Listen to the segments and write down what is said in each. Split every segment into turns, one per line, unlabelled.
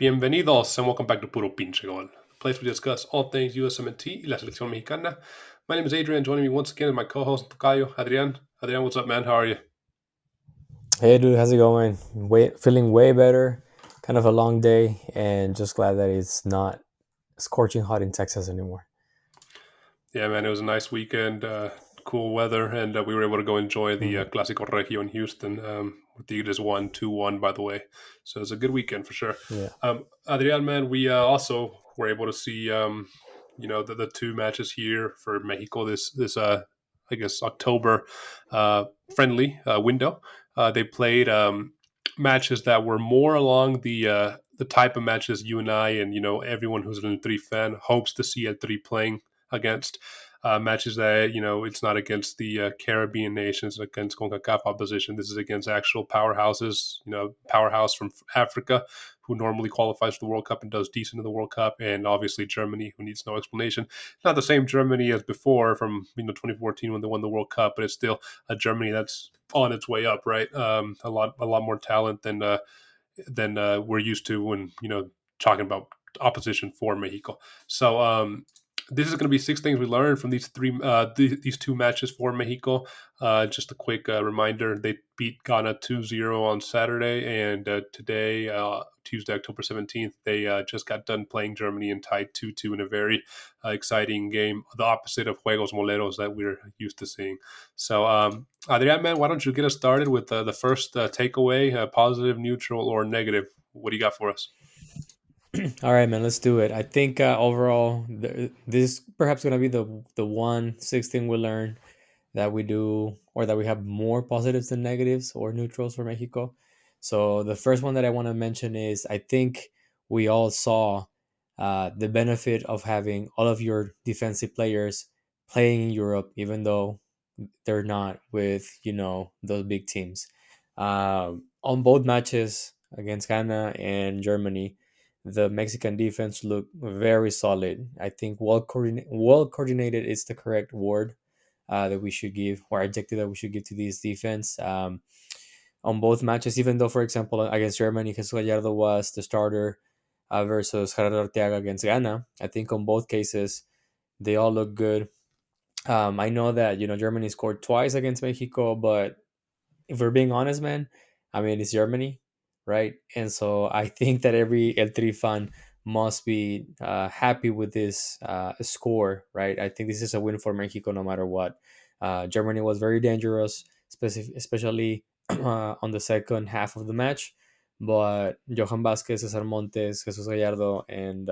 Bienvenidos and welcome back to Puro Pinche Gol, the place we discuss all things USMNT y la selección mexicana. My name is Adrian. Joining me once again is my co-host Tocayo, Adrian. Adrian, what's up, man? How are you?
Hey dude, how's it going? Feeling way better. Kind of a long day, and just glad that it's not scorching hot in Texas anymore.
Yeah, man, it was a nice weekend, cool weather, and we were able to go enjoy the
Mhm.
Clásico Regio in Houston. Tigres won 2-1, by the way, so it was a good weekend for sure.
Yeah.
Adrian, man, we also were able to see, the two matches here for Mexico this I guess October friendly window. They played matches that were more along the type of matches you and I and everyone who's an eltri fan hopes to see eltri playing against. Matches that it's not against the Caribbean nations, against concacaf opposition. This is against actual powerhouses. Powerhouse from Africa who normally qualifies for the World Cup and does decent in the World Cup, and obviously Germany, who needs no explanation. Not the same Germany as before from 2014 when they won the World Cup, but it's still a Germany that's on its way up, right? A lot more talent than we're used to when talking about opposition for Mexico. So this is going to be six things we learned from these two matches for Mexico. Just a quick reminder: they beat Ghana 2-0 on Saturday, and today, Tuesday, October 17th, they just got done playing Germany and tied 2-2 in a very exciting game, the opposite of Juegos Moleros that we're used to seeing. So, Adrian, man, why don't you get us started with the first takeaway, positive, neutral, or negative? What do you got for us?
All right, man, let's do it. I think overall, this is perhaps gonna be the one sixth thing we learn that we do, or that we have more positives than negatives or neutrals for Mexico. So the first one that I want to mention is I think we all saw the benefit of having all of your defensive players playing in Europe, even though they're not with those big teams. On both matches against Ghana and Germany, the Mexican defense looked very solid. I think well coordinated is the correct word that we should give, or adjective that we should give to this defense. On both matches, even though, for example, against Germany, Jesus Gallardo was the starter versus Gerardo Arteaga against Ghana, I think on both cases, they all look good. I know that Germany scored twice against Mexico, but if we're being honest, man, I mean it's Germany, right? And so I think that every El Tri fan must be happy with this score, right? I think this is a win for Mexico no matter what. Germany was very dangerous, especially on the second half of the match. But Johan Vázquez, cesarmontes, Jesus Gallardo, and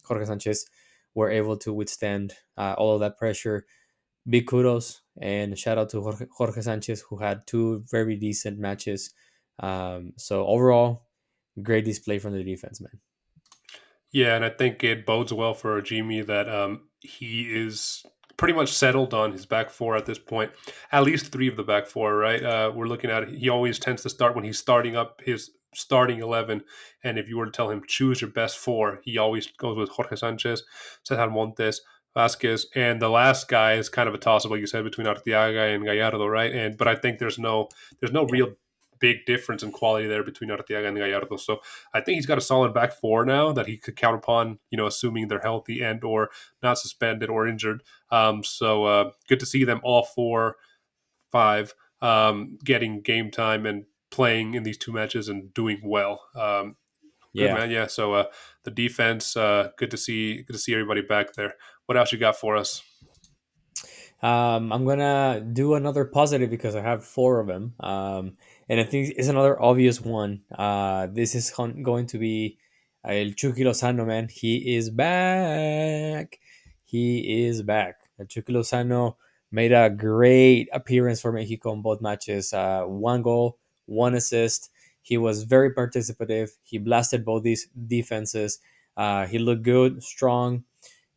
Jorge Sanchez were able to withstand all of that pressure. Big kudos and shout out to Jorge Sanchez, who had two very decent matches. So overall, great display from the defense, man.
Yeah, and I think it bodes well for Jimmy that he is pretty much settled on his back four at this point. At least three of the back four, right? We're looking at he always tends to start when he's starting up his starting 11. And if you were to tell him choose your best four, he always goes with Jorge Sanchez, Cesar Montes, Vasquez, and the last guy is kind of a toss up, like you said, between Arteaga and Gallardo, right? But I think there's no
Yeah.
real big difference in quality there between Arteaga and Gallardo. So I think he's got a solid back four now that he could count upon, assuming they're healthy and or not suspended or injured. So good to see them all four, five getting game time and playing in these two matches and doing well. Good
Yeah.
man, yeah. So the defense, good to see everybody back there. What else you got for us?
I'm gonna do another positive because I have four of them. And I think it's another obvious one. This is going to be El Chukylozano, man. He is back. He is back. El Chukylozano made a great appearance for Mexico in both matches. One goal, one assist. He was very participative. He blasted both these defenses. He looked good, strong,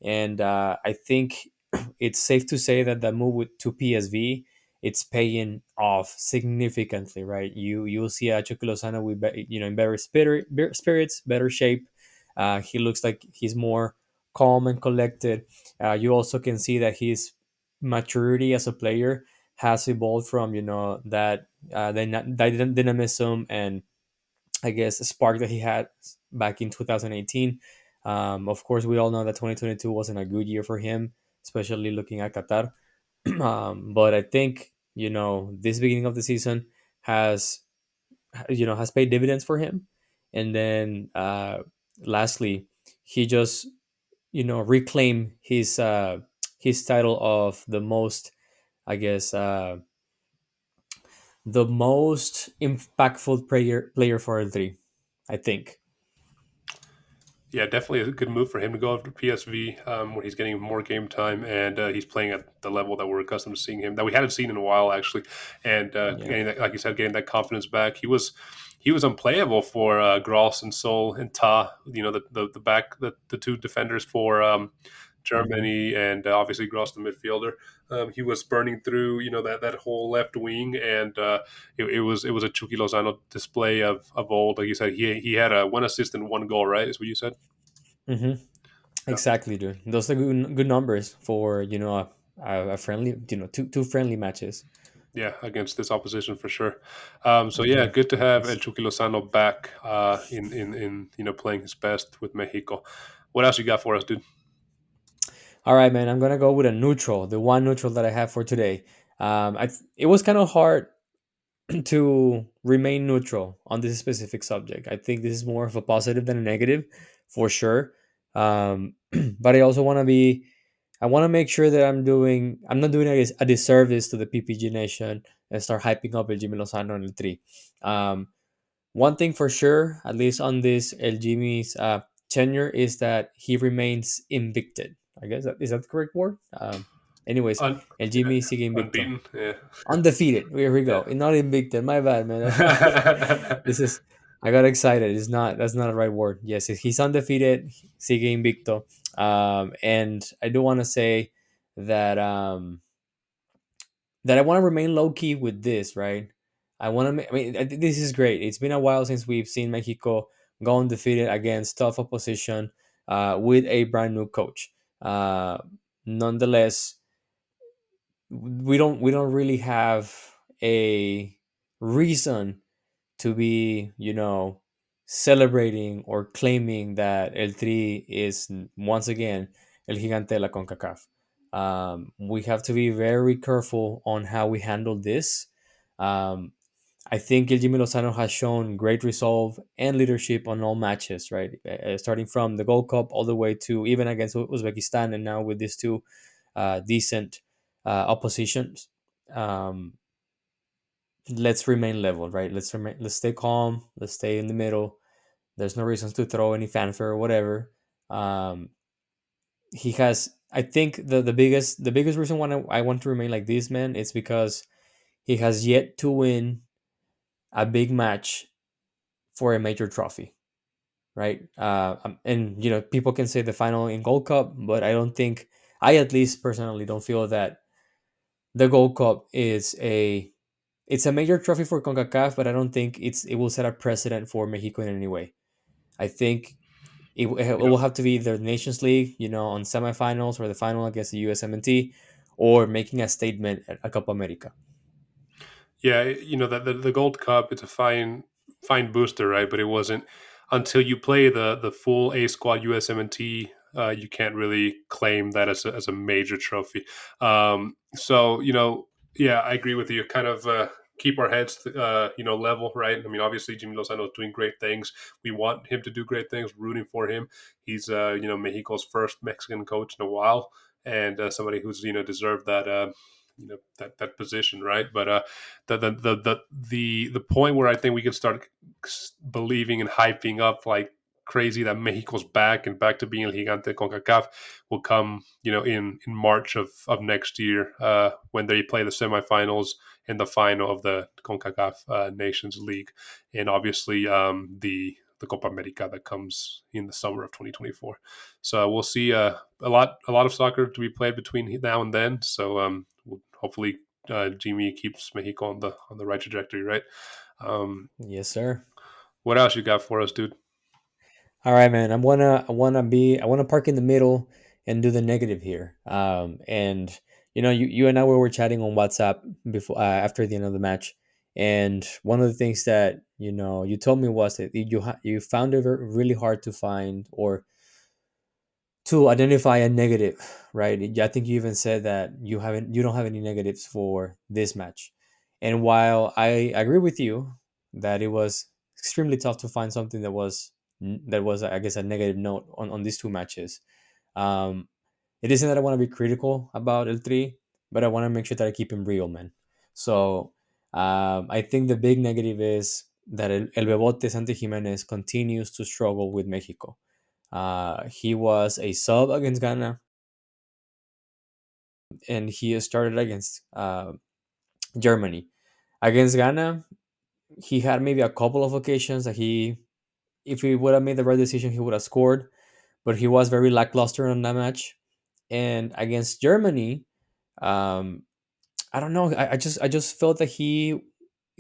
and I think it's safe to say that the move to PSV it's paying off significantly, right? You'll see a Chukylozano with in better spirits, better shape. He looks like he's more calm and collected. You also can see that his maturity as a player has evolved from that dynamism and I guess, spark that he had back in 2018. Of course, we all know that 2022 wasn't a good year for him, especially looking at Qatar. But I think, this beginning of the season has has paid dividends for him. And then lastly, he just reclaimed his title of the most, I guess, the most impactful player for eltri, I think.
Yeah, definitely a good move for him to go over to PSV, where he's getting more game time and he's playing at the level that we're accustomed to seeing him, that we hadn't seen in a while actually, and
Yeah.
getting that, like you said, getting that confidence back. He was unplayable for Gross and Sol and Ta. The back the two defenders for
Hmm.
Germany, and obviously Gross the midfielder. He was burning through that whole left wing, and it was a Chukylozano display of old. Like you said, he had a one assist and one goal, right? Is what you said.
Hmm.
Yeah.
Exactly, dude. Those are good numbers for a friendly, two friendly matches.
Yeah, against this opposition for sure. So yeah,
Hmm.
good to have El
Yes.
Chukylozano back in playing his best with Mexico. What else you got for us, dude?
All right, man. I'm gonna go with a neutral, the one neutral that I have for today. It was kind of hard to remain neutral on this specific subject. I think this is more of a positive than a negative, for sure. But I also want to be, I want to make sure that I'm not doing a disservice to the PPG nation and start hyping up El Jimmylozano and el 3. One thing for sure, at least on this El Jimmy's tenure, is that he remains invicted. I guess is that the correct word? Anyways,
Un-
El Jimmy sigue invicto.
Unbeaten. Yeah.
Undefeated. Here we go.
Yeah.
Not invicted. My bad, man. This is. I got excited. It's not. That's not the right word. Yes, he's undefeated. Sigue invicto. And I do want to say that that I want to remain low key with this. Right. I want to. I mean, this is great. It's been a while since we've seen Mexico go undefeated against tough opposition with a brand new coach. Nonetheless, we don't really have a reason to be celebrating or claiming that el tri is once again el gigante de la concacaf. We have to be very careful on how we handle this. um, I think El Jimmy Lozano has shown great resolve and leadership on all matches, right? Starting from the Gold Cup all the way to even against Uzbekistan, and now with these two decent oppositions. Um, let's remain level, right? Let's stay calm. Let's stay in the middle. There's no reasons to throw any fanfare or whatever. Um, he has, I think, the biggest reason why I want to remain like this, man, is because he has yet to win a big match for a major trophy, right? And people can say the final in Gold Cup, but I don't think, I at least personally don't feel that the Gold Cup is a major trophy for CONCACAF, but I don't think it will set a precedent for Mexico in any way. I think it
You know,
will have to be the Nations League, on semifinals or the final against the USMNT, or making a statement at a Copa America.
yeah, that the Gold Cup, it's a fine booster, right? But it wasn't until you play the full A squad USMNT. You can't really claim that as a major trophy. So yeah, I agree with you. Kind of keep our heads level, right? I mean, obviously Jimmy Lozano is doing great things. We want him to do great things. Rooting for him. He's Mexico's first Mexican coach in a while, and somebody who's deserved that. That position, right? But the point where I think we can start believing and hyping up like crazy that Mexico's back and back to being El Gigante Concacaf will come, in March of next year, when they play the semifinals and the final of the Concacaf Nations League, and obviously the Copa America that comes in the summer of 2024. So we'll see a lot of soccer to be played between now and then. So hopefully Jimmy keeps Mexico on the right trajectory, right? Um,
Yes, sir.
what else you got for us, dude?
All right, man. I want to park in the middle and do the negative here. And you and I were chatting on WhatsApp before after the end of the match, And one of the things that you told me was that you found it really hard to find or to identify a negative, right? I think you even said that you don't have any negatives for this match. And while I agree with you that it was extremely tough to find something that was I guess a negative note on these two matches, um, it isn't that I want to be critical about eltri, but I want to make sure that I keep him real, man. So I think the big negative is that el bebote santigimenez continues to struggle with Mexico. He was a sub against Ghana, and he started against Germany. Against Ghana, he had maybe a couple of occasions that if he would have made the right decision, he would have scored. But he was very lackluster on that match. And against Germany, um, I don't know. I just felt that he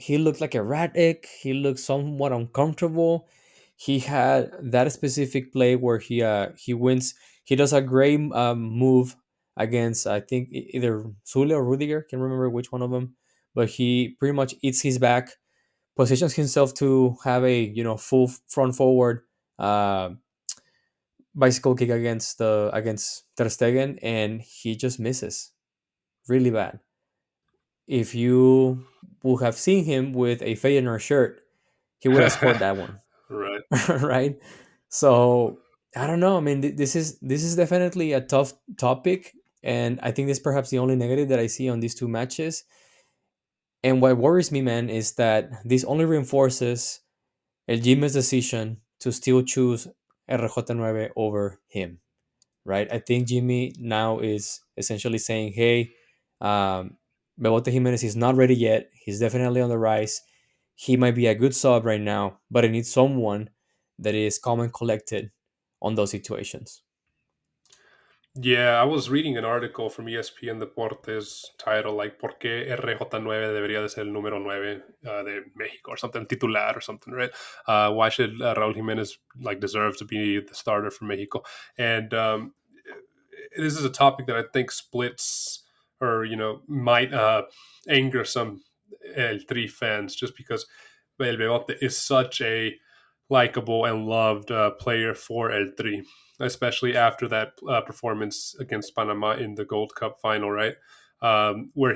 looked like erratic. He looked somewhat uncomfortable. He had that specific play where he wins. He does a great move against I think either Sule or Rudiger. Can't remember which one of them, but he pretty much eats his back, positions himself to have a full front forward uh, bicycle kick against Ter Stegen, and he just misses really bad. If you would have seen him with a Feyenoord shirt, he would have scored that one,
Right.
right? So I don't know. I mean, this is definitely a tough topic, and I think this is perhaps the only negative that I see on these two matches. And what worries me, man, is that this only reinforces El Jim's decision to still choose RJ9 over him, right? I think Jimmy now is essentially saying, hey, Bebote Jimenez is not ready yet. He's definitely on the rise. He might be a good sub right now, but I need someone that is calm and collected on those situations.
Yeah, I was reading an article from ESPN Deportes titled like ¿Por qué RJ9 debería de ser el número 9 de México or something titular or something, right? Why should Raúl Jiménez like deserve to be the starter for Mexico? And this is a topic that I think splits or might anger some El Tri fans just because El Bebote is such a likable and loved player for El Tri, especially after that performance against Panama in the Gold Cup final, right? Where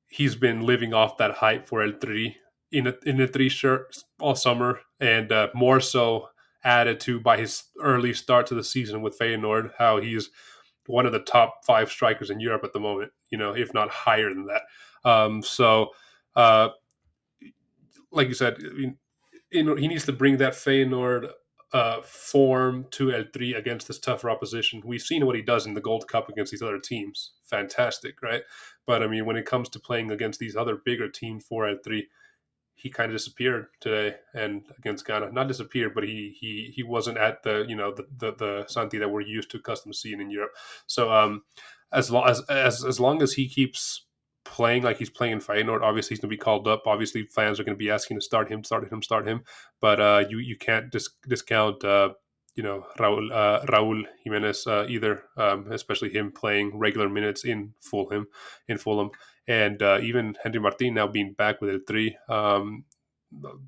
he's been living off that hype for El Tri in a three shirt all summer, and more so added to by his early start to the season with Feyenoord, how he's one of the top five strikers in Europe at the moment, if not higher than that. So, uh, like you said, he needs to bring that Feyenoord form to El Tri against this tougher opposition. We've seen what he does in the Gold Cup against these other teams. Fantastic, right? But I mean, when it comes to playing against these other bigger teams for El Tri, he kind of disappeared today and against Ghana. Not disappeared, but he wasn't at the Santi that we're used to accustomed to seeing in Europe. So as long as he keeps playing like he's playing in Feyenoord, obviously he's going to be called up. Obviously, fans are going to be asking to start him, start him, start him. But you can't discount Raúl Jimenez either, especially him playing regular minutes in Fulham, and even Henry Martin now being back with El Tri.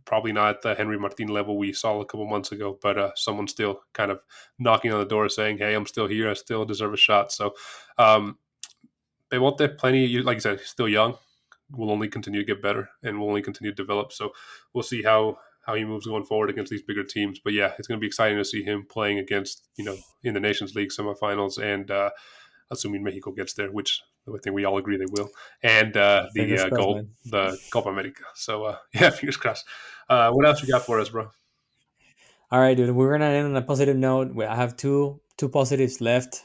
Probably not at the Henry Martin level we saw a couple months ago, but someone still kind of knocking on the door saying, "Hey, I'm still here. I still deserve a shot." So they want that plenty. Like I said, he's still young. Will only continue to get better and will only continue to develop. So we'll see how he moves going forward against these bigger teams. But yeah, it's going to be exciting to see him playing against in the Nations League semifinals and assuming Mexico gets there, which I think we all agree they will, and
Fingers crossed,
gold,
man.
the Copa America. So yeah, fingers crossed. What else you got for us, bro?
All right, dude. We're gonna end on a positive note. I have two positives left.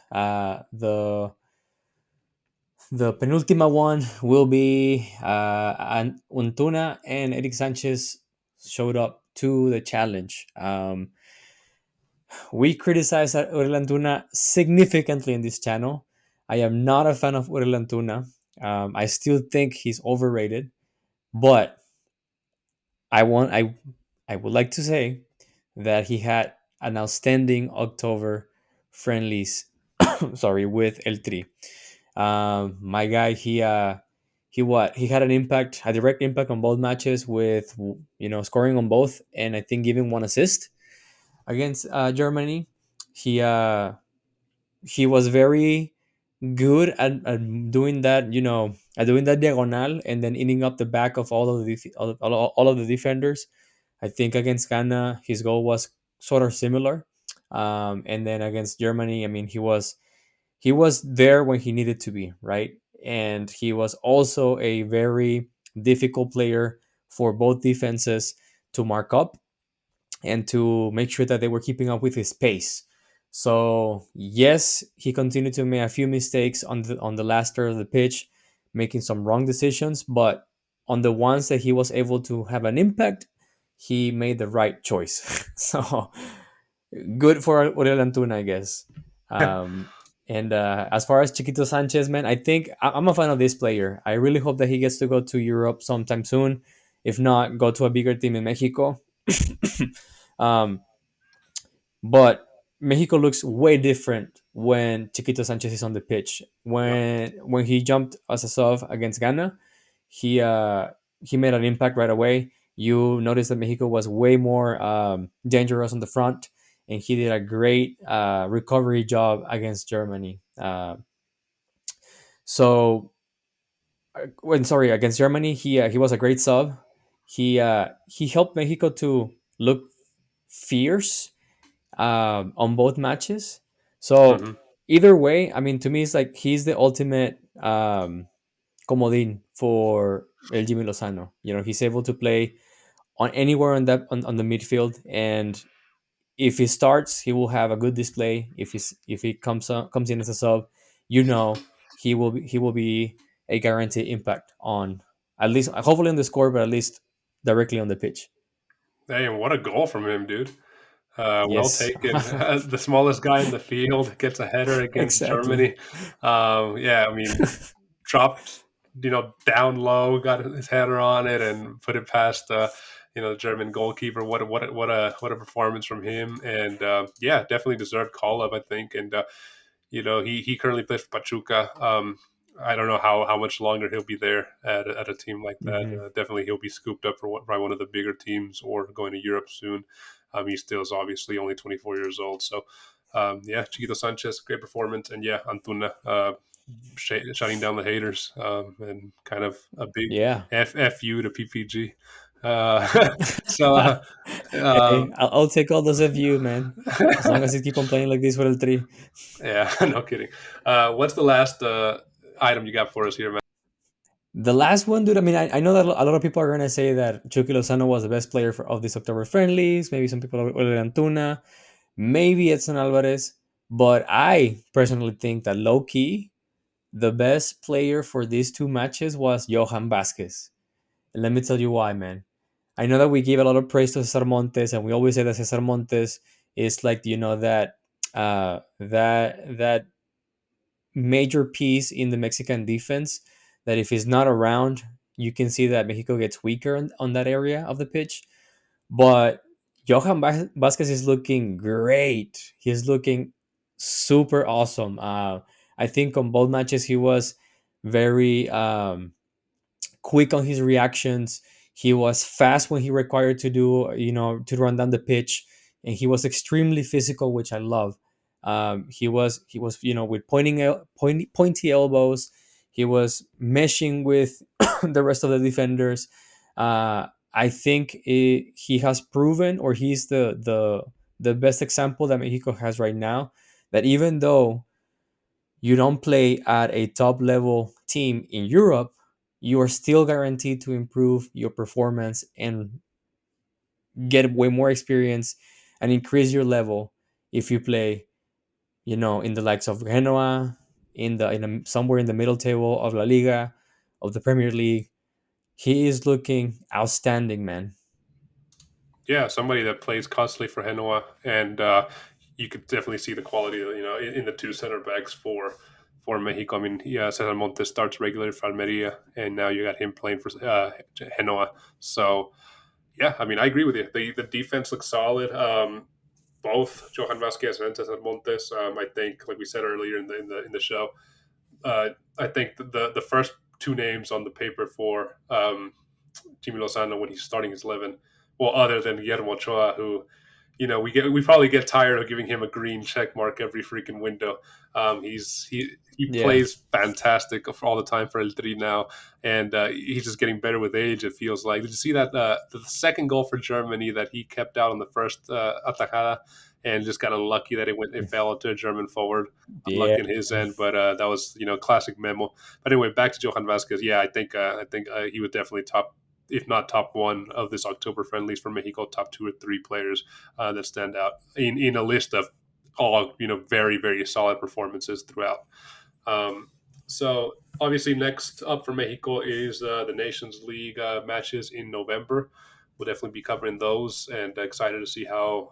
The penultima one will be Untuna and Eric Sanchez showed up to the challenge. We criticize Uriel Antuna significantly in this channel. I am not a fan of Uriel Antuna. I still think he's overrated, but I would like to say that he had an outstanding October friendlies. Sorry, with El Tri. My guy, he had an impact, a direct impact on both matches with scoring on both, and I think giving one assist against Germany. He uh, he was very good at doing that, at doing that diagonal and then eating up the back of all of the defenders. I think against Ghana, his goal was sort of similar. And then against Germany, I mean, he was there when he needed to be, right? And he was also a very difficult player for both defenses to mark up and to make sure that they were keeping up with his pace. So yes, he continued to make a few mistakes on the last third of the pitch, making some wrong decisions, but on the ones that he was able to have an impact, he made the right choice. So good for Oriol Antuna, I guess. Um, and as far as Chiquito Sanchez, man, I think I'm a fan of this player. I really hope that he gets to go to Europe sometime soon. If not, go to a bigger team in Mexico. um, but Mexico looks way different when Chiquito Sanchez is on the pitch.
Yep.
When he jumped as a sub against Ghana, he uh, he made an impact right away. You noticed that Mexico was way more dangerous on the front, and he did a great recovery job against Germany. When sorry against Germany, he was a great sub. He helped Mexico to look fierce on both matches. So
Hmm.
either way, I mean, to me, it's like he's the ultimate comodín for El Jimmylozano. He's able to play on anywhere on the midfield, and if he starts, he will have a good display. If he comes in as a sub, he will be a guaranteed impact on, at least hopefully on the score, but at least directly on the pitch.
Hey, and what a goal from him, dude. Well
Yes,
taken. The smallest guy in the field gets a header against
exactly.
Germany. Yeah, I mean, dropped, down low, got his header on it, and put it past the German goalkeeper. What a performance from him. And yeah, definitely deserved call up, I think. And he currently plays for Pachuca. I don't know how much longer he'll be there at a team like that.
Hmm.
Definitely, he'll be scooped up by one of the bigger teams or going to Europe soon. He still is obviously only 24 years old. So, yeah, Chiquito Sanchez, great performance, and yeah, Antuna shutting down the haters, and kind of a big
Yeah.
fu to PPG. So,
Hey, I'll take all those of you, man. As long as you keep on playing like this with el three.
yeah, no kidding. What's the last item you got for us here, man?
The last one, dude. I mean, I know that a lot of people are gonna say that Chukylozano was the best player of this October friendlies. Maybe some people will Antuna. Maybe Edson Alvarez. But I personally think that low key, the best player for these two matches was Johan Vasquez. And let me tell you why, man. I know that we give a lot of praise to Cesarmontes, and we always say that Cesarmontes is like that major piece in the Mexican defense. That if he's not around, you can see that Mexico gets weaker on that area of the pitch. But Johan Vasquez is looking great. He's looking super awesome. I think on both matches he was very quick on his reactions. He was fast when he required to to run down the pitch, and he was extremely physical, which I love. He was with pointy elbows. He was meshing with the rest of the defenders. I think he has proven, or he's the best example that Mexico has right now. That even though you don't play at a top level team in Europe, you are still guaranteed to improve your performance and get way more experience and increase your level if you play, in the likes of Genoa, somewhere in the middle table of La Liga, of the Premier League. He is looking outstanding, man.
Yeah, somebody that plays constantly for Genoa, and you could definitely see the quality, in the two center backs for Mexico. I mean, yeah, Cesar Montes starts regularly for Almeria, and now you got him playing for Genoa. So, yeah, I mean, I agree with you. The defense looks solid. Both Johan Vasquez and Cesar Montes. I think, like we said earlier in the show, I think the first two names on the paper for jimmylozano when he's starting his 11. Well, other than Guillermo Ochoa, who we probably get tired of giving him a green check mark every freaking window. He
Yeah.
plays fantastic all the time for eltri now, and he's just getting better with age. It feels like. Did you see that the second goal for Germany that he kept out on the first atajada, and just got unlucky that it fell into a German forward.
Yeah.
Unlucky in his end, but that was classic memo. But anyway, back to Johan Vasquez. Yeah, I think he would definitely top, if not top one of this October friendlies for Mexico, top two or three players that stand out in a list of all very very solid performances throughout. Um, so obviously next up for Mexico is the Nations League matches in November. We'll definitely be covering those, and excited to see how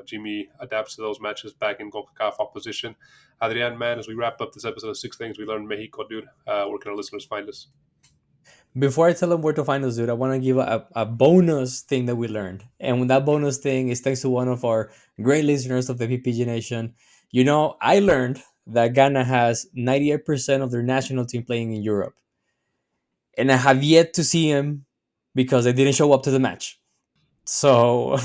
Jimmy adapts to those matches back in concacaf opposition. Adrian, man, as we wrap up this episode of Six Things We Learned in Mexico, dude, where can our listeners find us?
Before I tell them where to find us, dude, I want to give a bonus thing that we learned. And that bonus thing is thanks to one of our great listeners of the PPG Nation. I learned that Ghana has 98% of their national team playing in Europe. And I have yet to see him because they didn't show up to the match. So,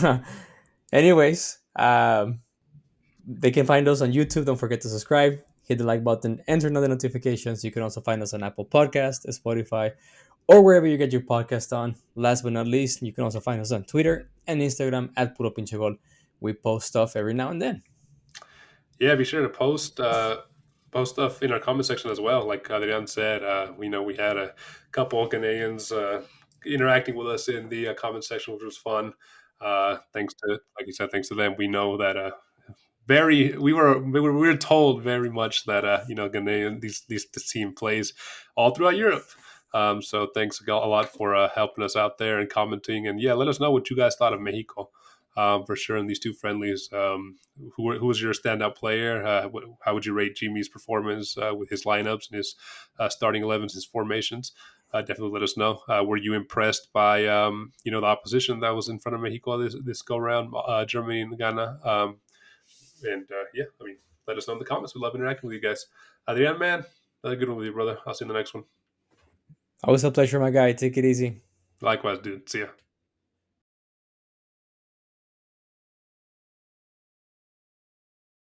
anyways, they can find us on YouTube. Don't forget to subscribe, hit the like button, and turn on the notifications. You can also find us on Apple Podcast, Spotify, or wherever you get your podcast on. Last but not least, you can also find us on Twitter and Instagram at Puro Pinche Gol. We post stuff every now and then.
Yeah, be sure to post stuff in our comment section as well. Like Adrian said, we had a couple of Canadians interacting with us in the comment section, which was fun. Thanks to, like you said, thanks to them, we know that very we were told very much that Ghanaian this team plays all throughout Europe. So thanks a lot for helping us out there and commenting, and yeah, let us know what you guys thought of Mexico. For sure in these two friendlies. Who was your standout player? How would you rate Jimmy's performance with his lineups and his starting 11s, his formations? Definitely let us know. Were you impressed by the opposition that was in front of Mexico this go round, Germany and Ghana? And yeah, I mean, let us know in the comments. We love interacting with you guys. Adrian, man, another good one with you, brother. I'll see you in the next one.
Always a pleasure, my guy. Take it easy.
Likewise, dude. See ya.